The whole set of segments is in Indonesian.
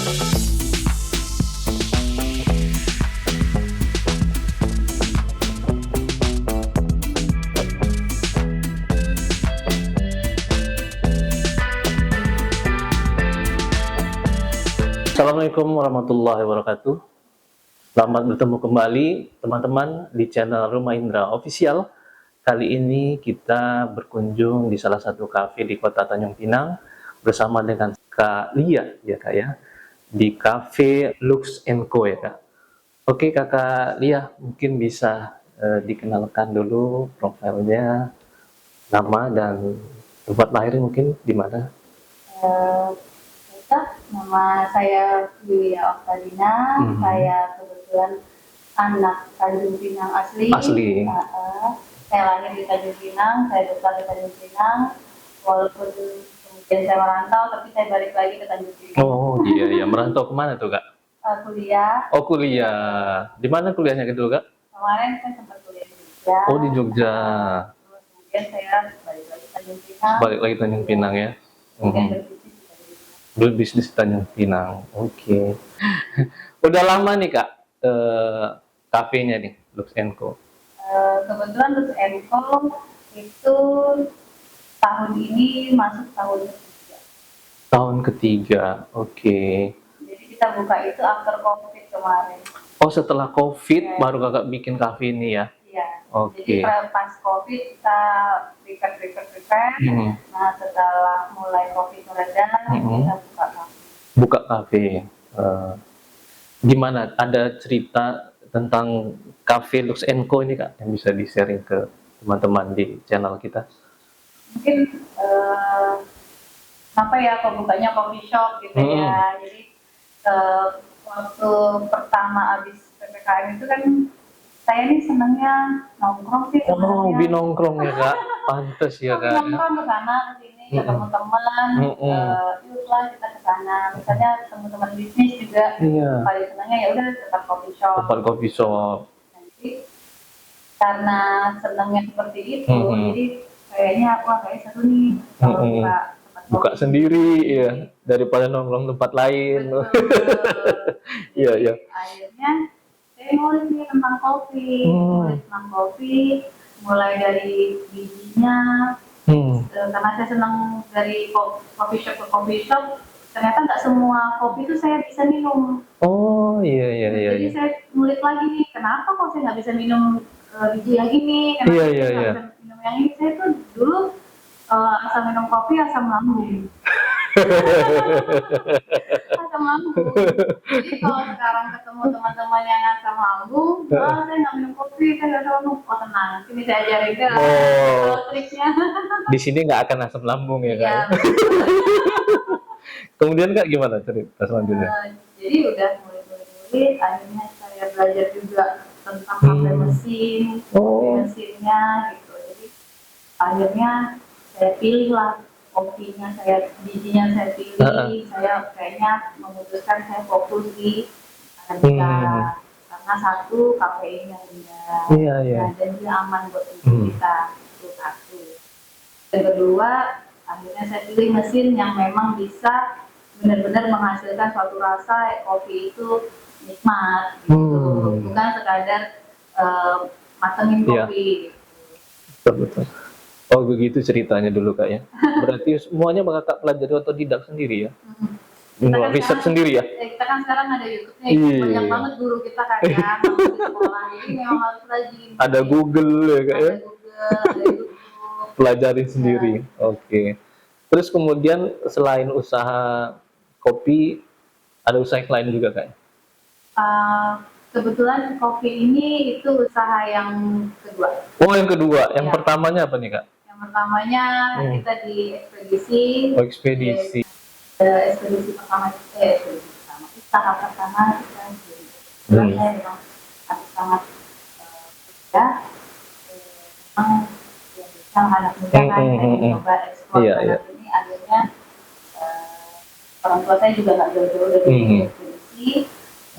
Assalamualaikum warahmatullahi wabarakatuh. Selamat bertemu kembali teman-teman di channel Rumah Indra Official. Kali ini kita berkunjung di salah satu kafe di Kota Tanjung Pinang bersama dengan Kak Lia ya Kak ya, di Cafe Lux & Co ya Kak. Oke Kakak Lia, mungkin bisa dikenalkan dulu profilnya, nama dan tempat lahir mungkin di mana? Nama saya Yulia Oktadina. Saya kebetulan anak Tanjung Pinang asli. Saya lahir di Tanjung Pinang, saya besar di Tanjung Pinang. Walaupun kemudian saya merantau, tapi saya balik lagi ke Tanjung Pinang. Oh iya, merantau kemana tuh Kak? Kuliah. Oh kuliah, di mana kuliahnya gitu Kak? Kemarin saya sempat kuliah di Jogja. Oh di Jogja. Terus kemudian saya balik lagi ke Tanjung Pinang. Balik lagi Tanjung Pinang ya. Berbisnis di Tanjung Pinang. Oke. Udah lama nih Kak kafenya nih Lux & Co. Kebetulan Lux & Co itu tahun ini masuk tahun ketiga. Tahun ketiga, oke. Jadi kita buka itu after COVID kemarin. Oh setelah COVID baru Kakak bikin kafe ini ya? Iya. Oke. Jadi pas COVID kita prepare. Nah setelah mulai COVID mereda kita buka kafe. Buka kafe. Gimana? Ada cerita tentang Cafe Lux & Co ini Kak yang bisa di-sharing ke teman-teman di channel kita? Mungkin apa ya, kok bukanya coffee shop gitu ya. Jadi waktu pertama abis PPKM itu kan saya nih senangnya nongkrong sih. Oh, hobi nongkrong ya Kak? Pantes ya Kak? Nongkrong ke sana ke sini ketemu teman, yuklah kita ke sana. Misalnya teman-teman bisnis juga paling senangnya ya udah tempat coffee shop. Tempat coffee shop. Jadi karena senangnya seperti itu, jadi kayaknya wah kayak seru nih kalau buka sendiri ya daripada nongkrong tempat lain. Iya. Akhirnya saya ngulik nih tentang kopi, mulai dari bijinya. Karena saya senang dari coffee shop ke coffee shop, ternyata nggak semua kopi itu saya bisa minum. Oh iya. Jadi saya ngulik lagi nih, kenapa kok saya nggak bisa minum biji yang ini? Kenapa saya nggak bisa minum yang ini? Saya tuh dulu asal minum kopi asam lambung. Asam lambung. Jadi kalau sekarang ketemu teman-teman yang asam lambung, saya nggak minum kopi, saya nggak asam lambung. Oh tenang, sini saya ajarin deh triknya. Di sini nggak akan asam lambung ya Kak? Kemudian Kak gimana cerita selanjutnya? Jadi udah mulai akhirnya saya belajar juga tentang sampai mesinnya gitu. Jadi akhirnya saya pilih lah kopinya, bijinya saya pilih. Saya kayaknya memutuskan saya fokus di Arabica karena satu kafeinnya rendah, dan dia aman buat tubuh kita, itu satu. Yang kedua, akhirnya saya pilih mesin yang memang bisa benar-benar menghasilkan suatu rasa kopi itu nikmat gitu, bukan sekadar matengin kopi. Betul. Oh begitu ceritanya dulu Kak ya. Berarti semuanya Kakak pelajari otodidak sendiri ya? Riset sendiri ya? Kita kan sekarang ada YouTube-nya, banyak banget guru kita kan ya, di sekolah, jadi memang harus rajin. Ada Google ya Kak ya? Ada YouTube. Pelajarin sendiri, oke. Terus kemudian selain usaha kopi, ada usaha yang lain juga Kak? Kebetulan kopi ini itu usaha yang kedua. Oh yang kedua, yang pertamanya apa nih Kak? Yang pertamanya kita di ekspedisi. Oh ekspedisi. Ekspedisi pertama, usaha pertama kita di saya memang sangat ya, memang yang anak muda kan mencoba ekspor ini akhirnya orang tua saya juga nggak jauh-jauh dari ekspedisi.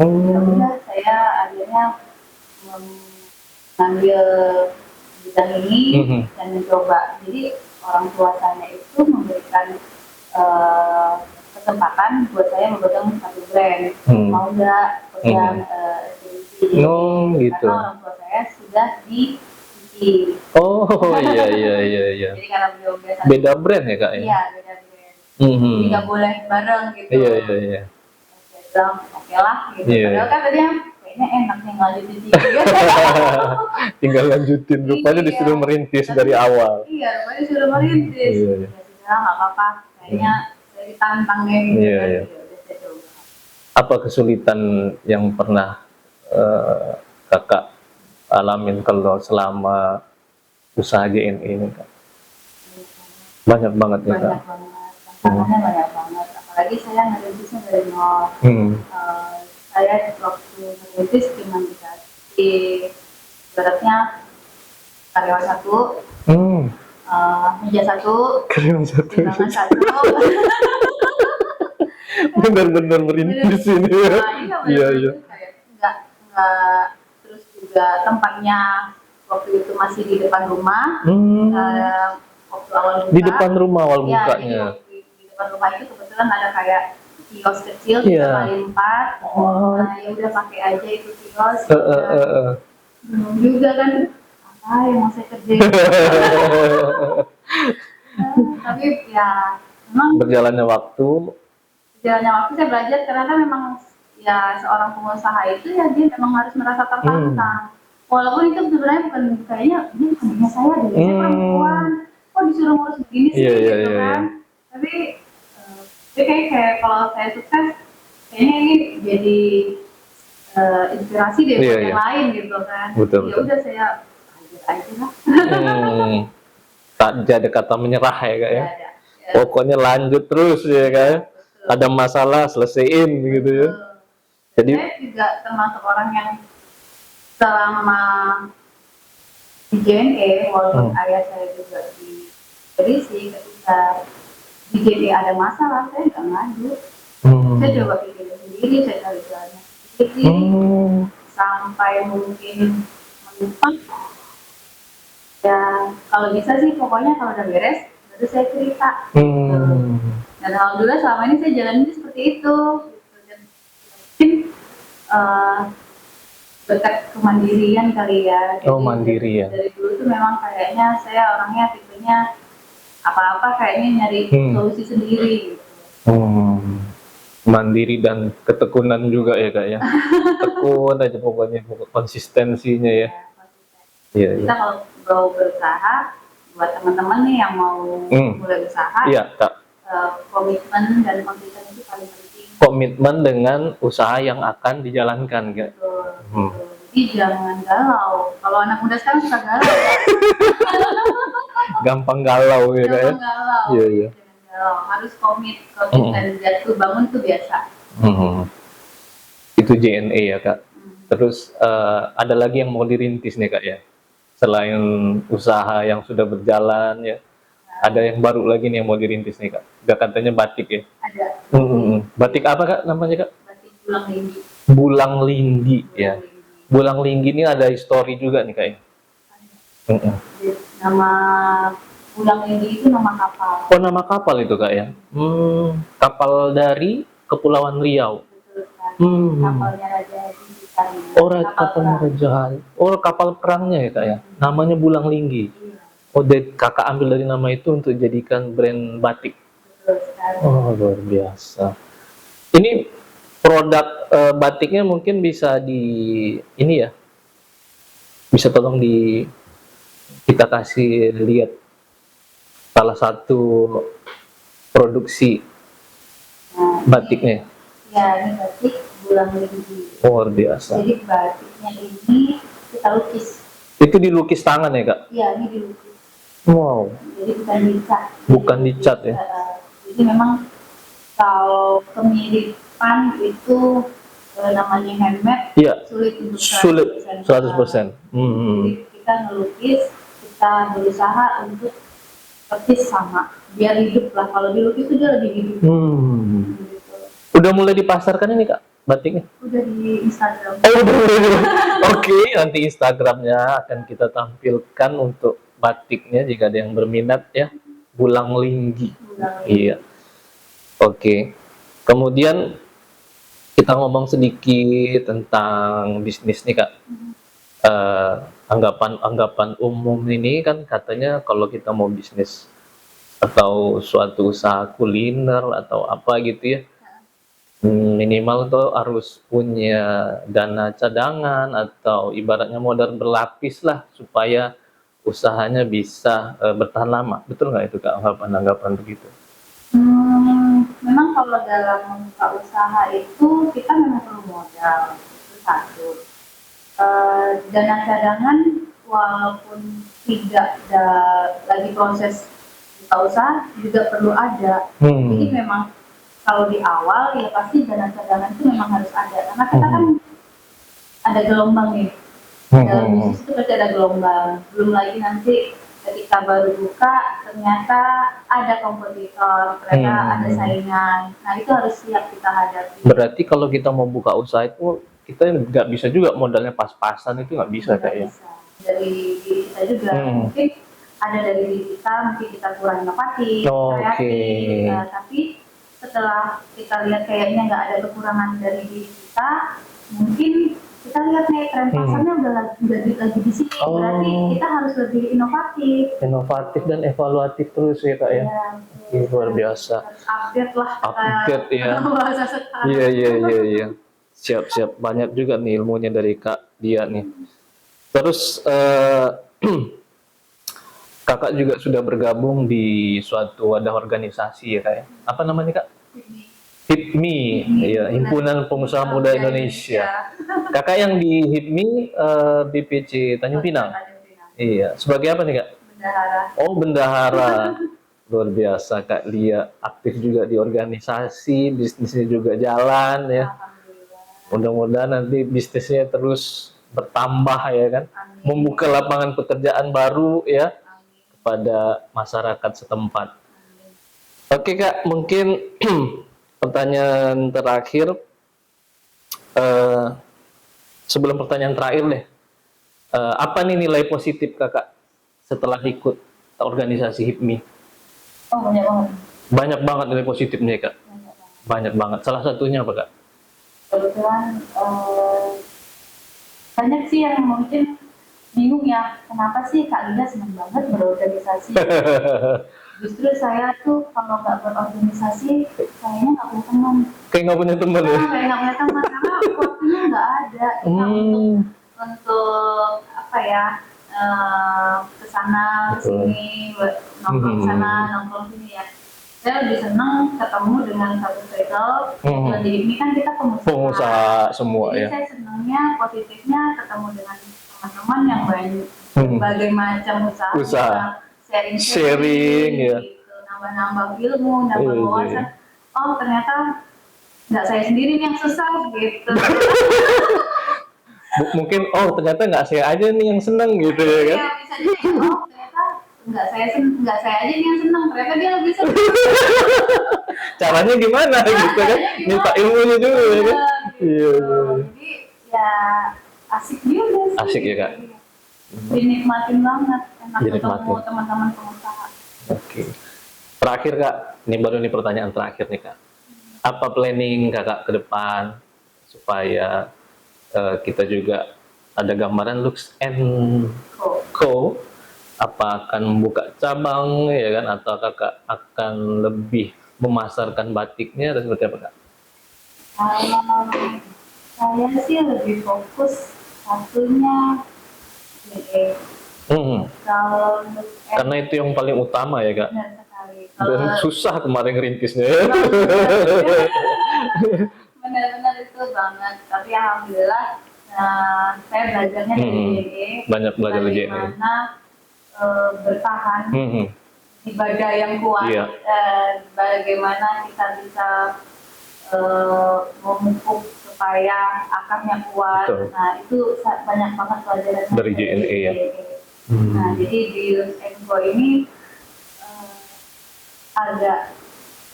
Udah saya akhirnya mengambil bidang ini dan mencoba. Jadi orang tua saya itu memberikan kesempatan buat saya memegang satu brand, mau nggak pegang SPC. gitu. Karena orang tua saya sudah di Suci. Oh iya. Jadi karena beliau biasa Beda brand ya kak ya? iya beda brand. Jadi nggak boleh bareng gitu. Iya. Saya bilang oke lah gitu. Iya. Padahal kan tadinya kayaknya enak nih ngelanjutin gitu. Tinggal lanjutin, rupanya Iya. disuruh merintis dari awal. Iya, rupanya disuruh merintis. Iya. Ya sudah nggak apa-apa. Kayaknya saya ditantang deh gitu. Iya, kan. iya. Ya udah saya coba. Apa kesulitan yang pernah kakak alamin kalau selama usaha JNE ini kak? Banyak banget ya kak? Banyak banget. Tantangannya banyak banget. Apalagi saya ngerintisnya dari nol. Saya waktu ngerintis cuma dikasih ibaratnya karyawan satu, meja satu, Karyawan timbangan satu. Benar-benar merintis ini ya. Iya. Kayak nggak terus juga tempatnya waktu itu masih di depan rumah. Waktu awal buka. Di depan rumah awal Iya, bukanya. di depan rumah itu kebetulan ada kayak kios kecil 3x4. Nah ya udah pakai aja itu kios. Bingung juga kan apa yang mau saya kerjain. Tapi ya memang Berjalannya waktu. saya belajar karena kan memang ya seorang pengusaha itu ya dia memang harus merasa tertantang. Walaupun itu sebenarnya bukan kayaknya ini bukan saya deh, saya perempuan, kok disuruh ngurus begini sih gitu kan. Tapi ya kayak kalau saya sukses, kayaknya ini jadi inspirasi deh buat yang lain gitu kan. Betul. Ya udah saya aja lah. Tak ada kata menyerah ya kak ya. Ada. Pokoknya lanjut terus ya kak ya. Ada masalah selesaiin gitu ya. Jadi saya juga termasuk orang yang selama di JNE, walaupun ayah saya juga di polisi, ketika di JNE ada masalah, saya nggak ngadu. Saya coba pikirin sendiri, saya cari jalannya sendiri, sampai mungkin menumpang. Ya kalau bisa sih, pokoknya kalau udah beres, baru saya cerita. Dan alhamdulillah selama ini saya jalanin seperti itu. Dan mungkin berkat kemandirian kali ya. Jadi, mandiri ya. Dari dulu tuh memang kayaknya saya orangnya tipenya apa-apa kayaknya nyari solusi sendiri gitu. Mandiri dan ketekunan juga ya kak ya. Tekun aja pokoknya, konsistensinya ya. Kita kalau mau berusaha, buat teman-teman nih yang mau mulai usaha, kak. Komitmen dan konsisten itu paling penting. Komitmen dengan usaha yang akan dijalankan kak. Betul. Jadi jangan galau. Kalau anak muda sekarang suka galau. Gampang galau ya kak ya. Gampang galau. Iya. Jangan galau. Harus komit dan jatuh bangun tuh biasa. Itu JNE ya kak. Terus ada lagi yang mau dirintis nih kak ya. Selain usaha yang sudah berjalan ya. Ada yang baru lagi nih yang mau dirintis nih kak. Gak katanya batik ya? Ada. Batik apa kak namanya kak? Batik Bulang Linggi. Bulang Linggi ya. Bulang Linggi ini ada histori juga nih kak ya? Nama Bulang Linggi itu nama kapal. Oh nama kapal itu kak ya? Kapal dari Kepulauan Riau. Betul sekali. Kapalnya Raja Haji. Kapalnya Raja Haji. Kapal perangnya ya kak ya? Namanya Bulang Linggi. Kakak ambil dari nama itu untuk jadikan brand batik. Betul sekali. Luar biasa. Ini produk batiknya mungkin bisa bisa tolong kita kasih lihat salah satu produksi batiknya. Ini batik Bulang Linggi. Luar biasa. Jadi batiknya ini kita lukis. Itu dilukis tangan ya kak? Iya, ini dilukis. Wow. Jadi bukan dicat. Bukan dicat ya? Jadi memang kalau kemiripan itu namanya handmade, sulit untuk 100%. Jadi kita ngelukis, kita berusaha untuk persis sama, biar hidup lah. Kalau dilukis itu dia lebih hidup. Gitu. Udah mulai dipasarkan ini kak batiknya? Udah di Instagram. Oke, nanti Instagramnya akan kita tampilkan untuk batiknya jika ada yang berminat ya. Bulang Linggi. Iya. Oke. Kemudian Kita ngomong sedikit tentang bisnis nih Kak. Anggapan umum ini kan katanya kalau kita mau bisnis atau suatu usaha kuliner atau apa gitu ya, minimal tuh harus punya dana cadangan atau ibaratnya modal berlapis lah supaya usahanya bisa bertahan lama. Betul nggak itu Kak, anggapan-anggapan begitu? Memang kalau dalam membuka usaha itu kita memang perlu modal, itu satu. Dana cadangan walaupun tidak ada lagi proses buka usaha juga perlu ada. Jadi memang kalau di awal ya pasti dana cadangan itu memang harus ada karena kita kan ada gelombang nih. Dalam bisnis itu pasti ada gelombang. Belum lagi nanti ketika baru buka ternyata ada kompetitor, ternyata ada saingan. Nah itu harus siap kita hadapi. Berarti kalau kita mau buka usaha itu kita nggak bisa juga modalnya pas-pasan, itu nggak bisa Nggak kayak. bisa. Dari diri kita juga mungkin ada dari diri kita, mungkin kita kurang inovatif, kreatif, tapi setelah kita lihat kayaknya nggak ada kekurangan dari diri kita, mungkin kita lihat nih tren pasarnya udah lagi di sini, berarti kita harus lebih inovatif dan evaluatif terus ya Kak ya. Luar biasa. Harus update lah. Update ya. Bahasa sekarang. Iya. Siap. Banyak juga nih ilmunya dari Kak Dia nih. Terus Kakak juga sudah bergabung di suatu wadah organisasi ya Kak ya. Apa namanya Kak? HIPMI, ya, Himpunan Pengusaha Muda Indonesia. Kakak yang di HIPMI BPC Tanjung Pinang. Iya, sebagai apa nih Kak? Bendahara. Oh, bendahara. Luar biasa Kak Lia, aktif juga di organisasi, bisnisnya juga jalan ya. Mudah-mudahan nanti bisnisnya terus bertambah ya kan. Membuka lapangan pekerjaan baru ya kepada masyarakat setempat. Oke Kak, mungkin pertanyaan terakhir, sebelum pertanyaan terakhir deh, apa nih nilai positif Kakak setelah ikut organisasi HIPMI? Oh banyak banget. Banyak banget nilai positifnya Kak. Banyak banget. Salah satunya apa Kak? Kebetulan banyak sih yang mungkin bingung ya, kenapa sih Kak Linda senang banget berorganisasi? Justru saya tuh kalau nggak berorganisasi, kayaknya nggak punya teman. Kayak nggak punya teman ya? Kayak nggak punya teman, karena waktunya nggak ada. Kita untuk apa ya, kesana, kesini, nongkrong sana, nongkrong sini ya. Saya lebih senang ketemu dengan satu circle. Di ini kan kita pengusaha semua jadi ya. saya senangnya positifnya ketemu dengan teman-teman yang banyak berbagai macam usaha. Sharing ya. Gitu. Nambah-nambah ilmu, nambah wawasan. Oh ternyata nggak saya sendiri yang susah gitu. Mungkin ternyata nggak saya aja nih yang senang gitu ya kan? Iya bisa jadi ternyata nggak saya aja nih yang senang, ternyata dia lebih senang. Caranya gimana gitu kan? Minta ilmunya juga ya kan? Iya. Jadi ya asik juga sih. Asik ya Kak. Dinikmatin banget, enak ketemu teman-teman pengusaha. Oke. Terakhir Kak, ini baru nih pertanyaan terakhir nih Kak. Apa planning Kakak ke depan supaya kita juga ada gambaran Lux & Co. Apa akan membuka cabang ya kan, atau Kakak akan lebih memasarkan batiknya atau seperti apa Kak? Saya sih lebih fokus satunya karena itu yang paling utama ya Kak. Benar sekali. Dan susah kemarin ngerintisnya. Benar-benar itu banget. Tapi alhamdulillah saya belajarnya dari JNE. Banyak belajar dari JNE. Bagaimana bertahan di badai yang kuat. Bagaimana kita bisa memupuk supaya akarnya kuat. Betul. Nah itu banyak banget pelajaran dari JNE ya. Nah jadi di Lux & Co ini agak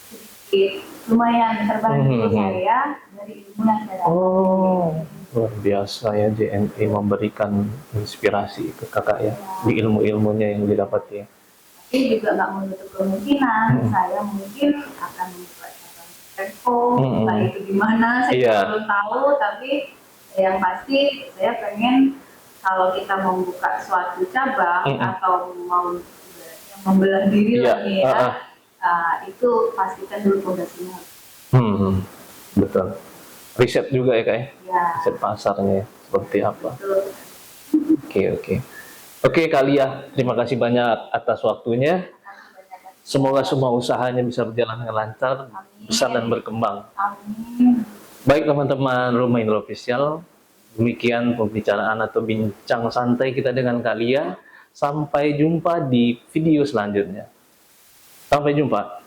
sedikit lumayan terbantu saya dari ilmu yang saya dapat. Luar biasa ya JNE memberikan inspirasi ke Kakak ya, di ilmu-ilmunya yang didapat ya. Tapi juga nggak menutup kemungkinan saya mungkin akan membuat cabang Lux & Co Nah itu gimana saya Iya. belum tahu, tapi yang pasti saya pengen kalau kita membuka suatu cabang atau mau yang membelah diri Iya, lagi ya, itu pastikan dulu fondasinya. Betul. Riset juga ya kak ya? Ya, Riset pasarnya seperti apa? betul. Oke Kak Lia, terima kasih banyak atas waktunya. Semoga semua usahanya bisa berjalan dengan lancar, besar dan berkembang. Amin. Baik teman-teman Rumah Indra Official, demikian pembicaraan atau bincang santai kita dengan Kak Lia. Sampai jumpa di video selanjutnya. Sampai jumpa.